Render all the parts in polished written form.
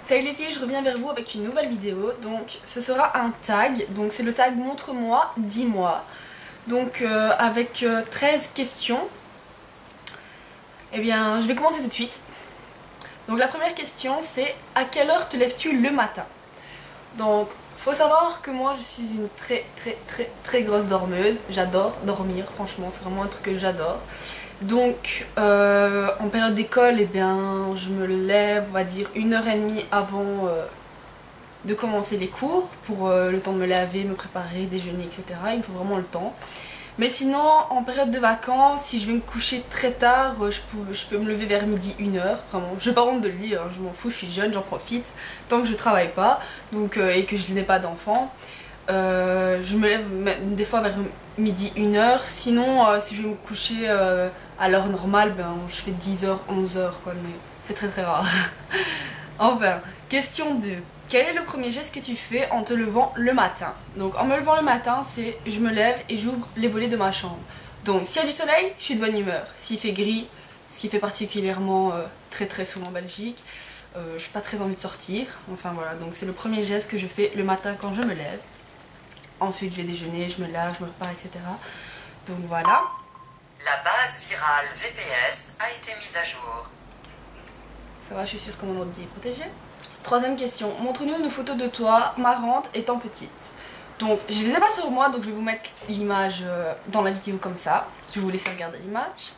Salut les filles, je reviens vers vous avec une nouvelle vidéo. Donc ce sera un tag, donc c'est le tag montre-moi, dis-moi. Donc avec 13 questions. Eh bien je vais commencer tout de suite. Donc la première question c'est: à quelle heure te lèves-tu le matin? Donc faut savoir que moi je suis une très grosse dormeuse. J'adore dormir, franchement c'est vraiment un truc que j'adore. Donc en période d'école, eh bien, je me lève, on va dire 1h30 avant de commencer les cours pour le temps de me laver, me préparer, déjeuner, etc. Il me faut vraiment le temps. Mais sinon, en période de vacances, si je vais me coucher très tard, je peux me lever vers midi, 1h. Vraiment, je n'ai pas honte de le dire, hein, je m'en fous, je suis jeune, j'en profite. Tant que je travaille pas donc, et que je n'ai pas d'enfant. Je me lève des fois vers midi, 1h. Sinon, si je vais me coucher à l'heure normale, ben, je fais 10h, 11h quoi, mais c'est très rare. Enfin, question 2. Quel est le premier geste que tu fais en te levant le matin? Donc en me levant le matin, c'est je me lève et j'ouvre les volets de ma chambre. Donc s'il y a du soleil, je suis de bonne humeur. S'il fait gris, ce qui fait particulièrement très souvent en Belgique, je n'ai pas très envie de sortir. Enfin voilà, donc c'est le premier geste que je fais le matin quand je me lève. Ensuite je vais déjeuner, je me lave, je me prépare, etc. Donc voilà. La base virale VPS a été mise à jour. Ça va, je suis sûre que mon ordi est protégé. Troisième question, montre-nous une photo de toi marrante étant petite. Donc je les ai pas sur moi, donc je vais vous mettre l'image dans la vidéo comme ça. Je vais vous laisser regarder l'image.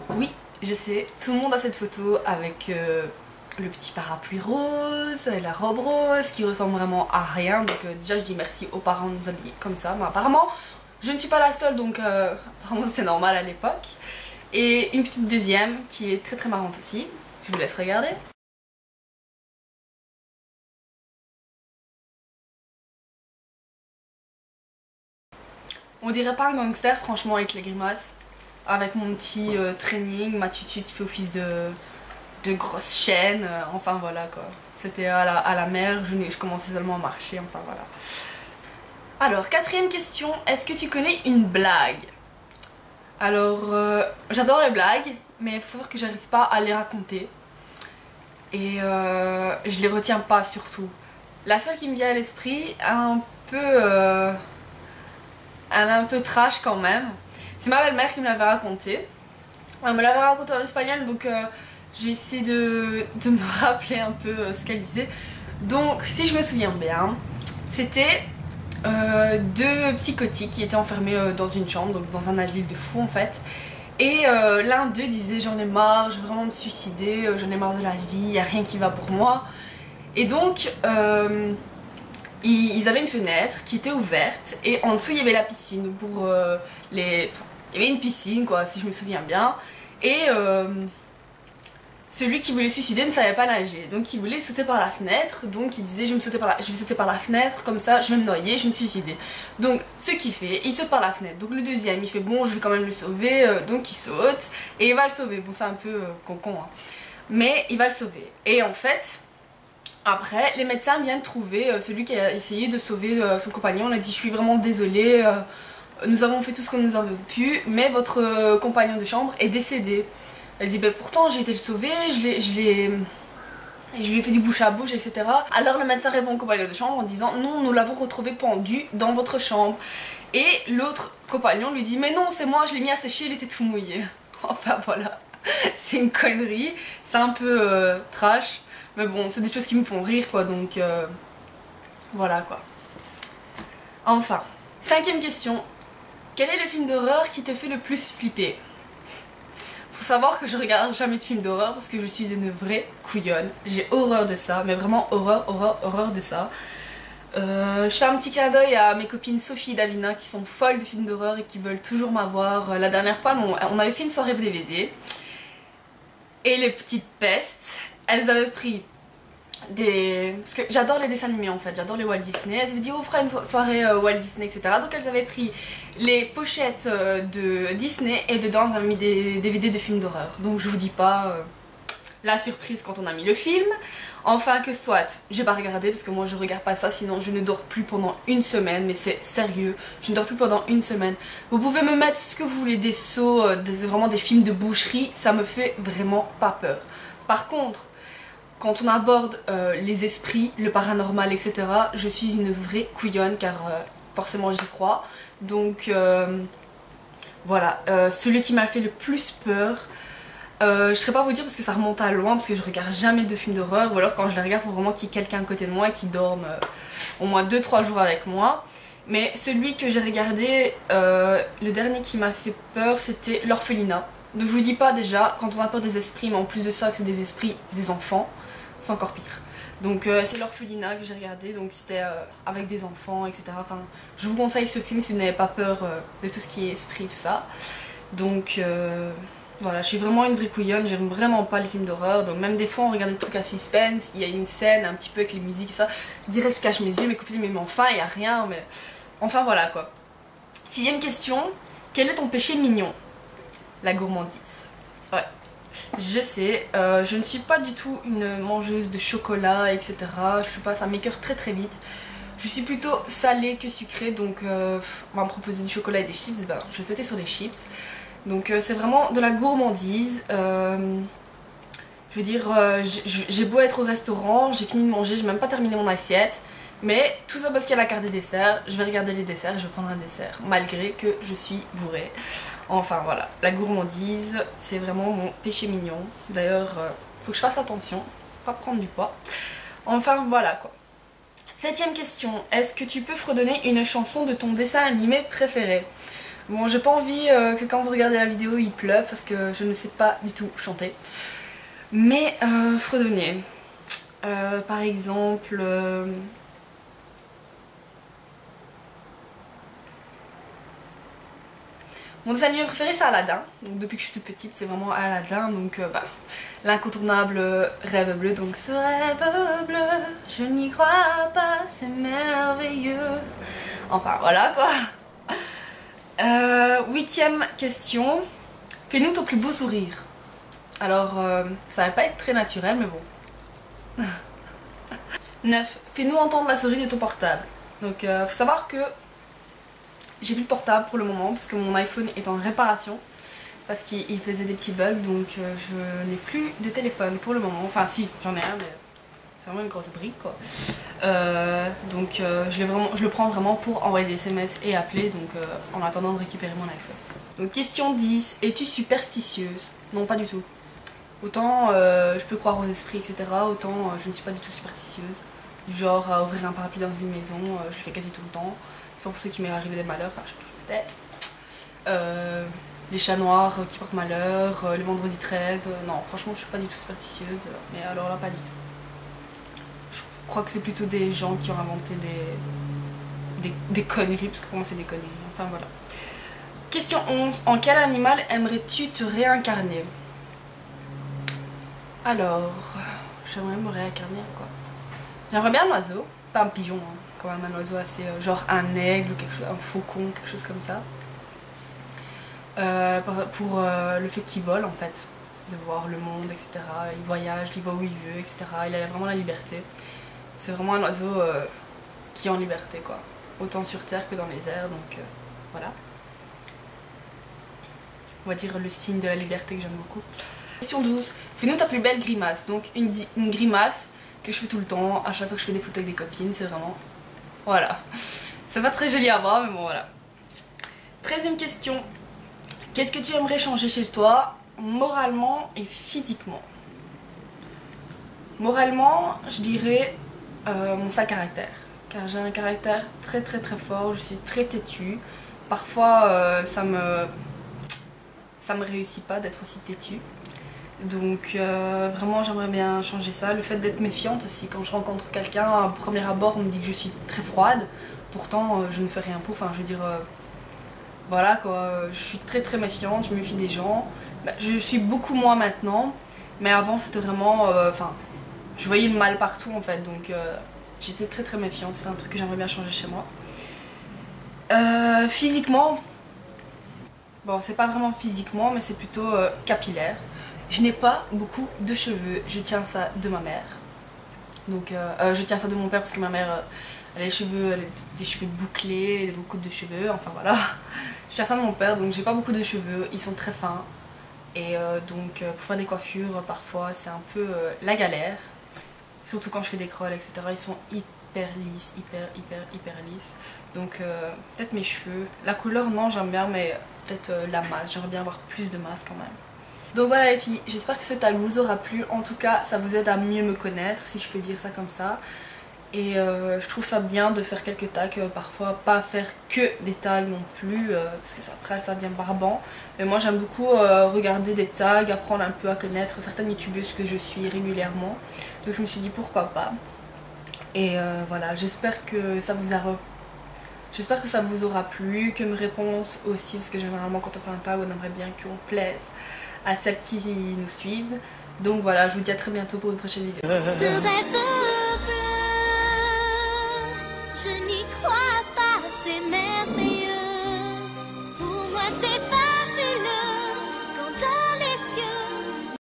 Oui, je sais, tout le monde a cette photo avec le petit parapluie rose, la robe rose qui ressemble vraiment à rien. Donc déjà je dis merci aux parents de nous habiller comme ça, mais apparemment je ne suis pas la seule, donc apparemment c'était normal à l'époque. Et une petite deuxième qui est très marrante aussi, je vous laisse regarder. On dirait pas un gangster franchement avec les grimaces, avec mon petit training, ma tutu qui fait office de grosse chaîne, enfin voilà quoi. C'était à la mer, je commençais seulement à marcher, enfin voilà. Alors, quatrième question, est-ce que tu connais une blague? Alors, j'adore les blagues, mais il faut savoir que j'arrive pas à les raconter. Et je les retiens pas surtout. La seule qui me vient à l'esprit, elle est un peu trash quand même. C'est ma belle-mère qui me l'avait racontée. Elle me l'avait racontée en espagnol, donc je vais essayer de me rappeler un peu ce qu'elle disait. Donc, si je me souviens bien, c'était deux psychotiques qui étaient enfermés dans une chambre, donc dans un asile de fous en fait. Et l'un d'eux disait: j'en ai marre, je veux vraiment me suicider, j'en ai marre de la vie, il n'y a rien qui va pour moi. Et donc ils avaient une fenêtre qui était ouverte et en dessous il y avait la piscine pour les... Enfin, il y avait une piscine quoi, si je me souviens bien. Et celui qui voulait se suicider ne savait pas nager, donc il voulait sauter par la fenêtre, donc il disait je vais sauter par la fenêtre, comme ça je vais me noyer, je vais me suicider. Donc ce qu'il fait, il saute par la fenêtre, donc le deuxième il fait bon je vais quand même le sauver, donc il saute et il va le sauver. Bon c'est un peu con hein, mais il va le sauver. Et en fait, après les médecins viennent trouver celui qui a essayé de sauver son compagnon. On a dit je suis vraiment désolée, nous avons fait tout ce que nous avons pu, mais votre compagnon de chambre est décédé. Elle dit ben pourtant j'ai été le sauver, je lui ai fait du bouche à bouche, etc. Alors le médecin répond au compagnon de chambre en disant non, nous l'avons retrouvé pendu dans votre chambre. Et l'autre compagnon lui dit mais non c'est moi, je l'ai mis à sécher, il était tout mouillé. Enfin voilà, c'est une connerie, c'est un peu trash, mais bon c'est des choses qui me font rire quoi, donc voilà quoi. Enfin, cinquième question, quel est le film d'horreur qui te fait le plus flipper? Faut savoir que je regarde jamais de films d'horreur parce que je suis une vraie couillonne. J'ai horreur de ça, mais vraiment horreur de ça. Je fais un petit clin d'œil à mes copines Sophie et Davina qui sont folles de films d'horreur et qui veulent toujours m'avoir. La dernière fois, on avait fait une soirée DVD et les petites pestes, elles avaient pris parce que j'adore les dessins animés en fait, j'adore les Walt Disney. Elles avaient dit on fera une soirée Walt Disney, etc. Donc elles avaient pris les pochettes de Disney et dedans elles avaient mis des DVD de films d'horreur. Donc je vous dis pas, la surprise quand on a mis le film. Enfin que soit, j'ai pas regardé parce que moi je regarde pas ça, sinon je ne dors plus pendant une semaine, mais c'est sérieux, je ne dors plus pendant une semaine. Vous pouvez me mettre ce que vous voulez, des sauts, vraiment des films de boucherie, ça me fait vraiment pas peur. Par contre, quand on aborde les esprits, le paranormal, etc., je suis une vraie couillonne car forcément j'y crois. Donc voilà, celui qui m'a fait le plus peur, je ne saurais pas vous dire parce que ça remonte à loin, parce que je regarde jamais de films d'horreur, ou alors quand je les regarde, il faut vraiment qu'il y ait quelqu'un à côté de moi qui dorme au moins 2-3 jours avec moi. Mais celui que j'ai regardé, le dernier qui m'a fait peur, c'était l'orphelinat. Donc je vous dis pas déjà, quand on a peur des esprits, mais en plus de ça que c'est des esprits des enfants, c'est encore pire. Donc c'est l'orphelinat que j'ai regardé, donc c'était avec des enfants, etc. Enfin, je vous conseille ce film si vous n'avez pas peur de tout ce qui est esprit, tout ça. Donc voilà, je suis vraiment une vraie couillonne, j'aime vraiment pas les films d'horreur. Donc même des fois on regarde des trucs à suspense, il y a une scène un petit peu avec les musiques et ça. Je dirais que je cache mes yeux, mes copines, mais enfin il n'y a rien, mais enfin voilà quoi. S'il y a une question, quel est ton péché mignon? La gourmandise. Ouais. Je sais, je ne suis pas du tout une mangeuse de chocolat, etc. Je suis pas, ça m'écœure très très vite. Je suis plutôt salée que sucrée, donc on va me proposer du chocolat et des chips, ben, je vais sauter sur les chips. Donc c'est vraiment de la gourmandise. Je veux dire, j'ai beau être au restaurant, j'ai fini de manger, j'ai même pas terminé mon assiette. Mais tout ça parce qu'il y a la carte des desserts, je vais regarder les desserts, je vais prendre un dessert, malgré que je suis bourrée. Enfin voilà, la gourmandise, c'est vraiment mon péché mignon. D'ailleurs, faut que je fasse attention, pas prendre du poids. Enfin voilà quoi. 7ème question, est-ce que tu peux fredonner une chanson de ton dessin animé préféré? Bon, j'ai pas envie que quand vous regardez la vidéo il pleuve parce que je ne sais pas du tout chanter. Mais fredonner, par exemple... Mon dessin animé préféré c'est Aladdin, donc depuis que je suis toute petite c'est vraiment Aladdin, donc l'incontournable rêve bleu, donc ce rêve bleu, je n'y crois pas, c'est merveilleux. Enfin voilà quoi. 8ème question, fais-nous ton plus beau sourire. Alors ça va pas être très naturel mais bon. 9, fais-nous entendre la souris de ton portable. Donc faut savoir que j'ai plus de portable pour le moment parce que mon iPhone est en réparation parce qu'il faisait des petits bugs, donc je n'ai plus de téléphone pour le moment. Enfin si, j'en ai un mais c'est vraiment une grosse brique quoi. Donc je le prends vraiment pour envoyer des SMS et appeler, donc en attendant de récupérer mon iPhone. Donc question 10, es-tu superstitieuse? Non, pas du tout. Autant je peux croire aux esprits etc, autant je ne suis pas du tout superstitieuse. Du genre à ouvrir un parapluie dans une maison, je le fais quasi tout le temps. C'est pas pour ceux qui m'est arrivé des malheurs, enfin je touche peut-être. Les chats noirs qui portent malheur, le vendredi 13, non franchement je suis pas du tout superstitieuse, mais alors là pas du tout. Je crois que c'est plutôt des gens qui ont inventé des conneries, parce que pour moi c'est des conneries, enfin voilà. Question 11, en quel animal aimerais-tu te réincarner? Alors, j'aimerais me réincarner en quoi? J'aimerais bien un oiseau, pas un pigeon, hein. Quand même un oiseau assez, genre un aigle ou quelque chose, un faucon, quelque chose comme ça. Pour le fait qu'il vole en fait, de voir le monde, etc. Il voyage, il va où il veut, etc. Il a vraiment la liberté. C'est vraiment un oiseau qui est en liberté quoi. Autant sur terre que dans les airs, donc voilà. On va dire le signe de la liberté que j'aime beaucoup. Question 12. Fais-nous ta plus belle grimace. Donc une grimace que je fais tout le temps, à chaque fois que je fais des photos avec des copines, c'est vraiment... Voilà. C'est pas très joli à voir, mais bon voilà. 13ème question. Qu'est-ce que tu aimerais changer chez toi, moralement et physiquement? Moralement, je dirais mon sale caractère. Car j'ai un caractère très très très fort, je suis très têtue. Parfois ça me réussit pas d'être aussi têtue. Donc vraiment j'aimerais bien changer ça. Le fait d'être méfiante aussi, quand je rencontre quelqu'un, à premier abord on me dit que je suis très froide. Pourtant je ne fais rien pour, enfin je veux dire... voilà quoi, je suis très très méfiante, je me méfie des gens. Je suis beaucoup moins maintenant, mais avant c'était vraiment... enfin, je voyais le mal partout en fait, donc j'étais très très méfiante, c'est un truc que j'aimerais bien changer chez moi. Physiquement, bon c'est pas vraiment physiquement, mais c'est plutôt capillaire. Je n'ai pas beaucoup de cheveux, je tiens ça de ma mère. Donc je tiens ça de mon père parce que ma mère elle a des cheveux bouclés, elle a beaucoup de cheveux, enfin voilà. Je tiens ça de mon père, donc j'ai pas beaucoup de cheveux, ils sont très fins. Et donc pour faire des coiffures parfois c'est un peu la galère. Surtout quand je fais des crolls etc, ils sont hyper lisses, hyper lisses. Donc peut-être mes cheveux, la couleur non j'aime bien, mais peut-être la masse, j'aimerais bien avoir plus de masse quand même. Donc voilà les filles, j'espère que ce tag vous aura plu, en tout cas ça vous aide à mieux me connaître si je peux dire ça comme ça. Et je trouve ça bien de faire quelques tags, parfois pas faire que des tags non plus, parce que après ça devient barbant. Mais moi j'aime beaucoup regarder des tags, apprendre un peu à connaître certaines youtubeuses que je suis régulièrement. Donc je me suis dit pourquoi pas. Et voilà, j'espère que ça vous aura plu, que mes réponses aussi, parce que généralement quand on fait un tag on aimerait bien qu'on plaise à celles qui nous suivent. Donc voilà, je vous dis à très bientôt pour une prochaine vidéo. Ce rêve bleu, je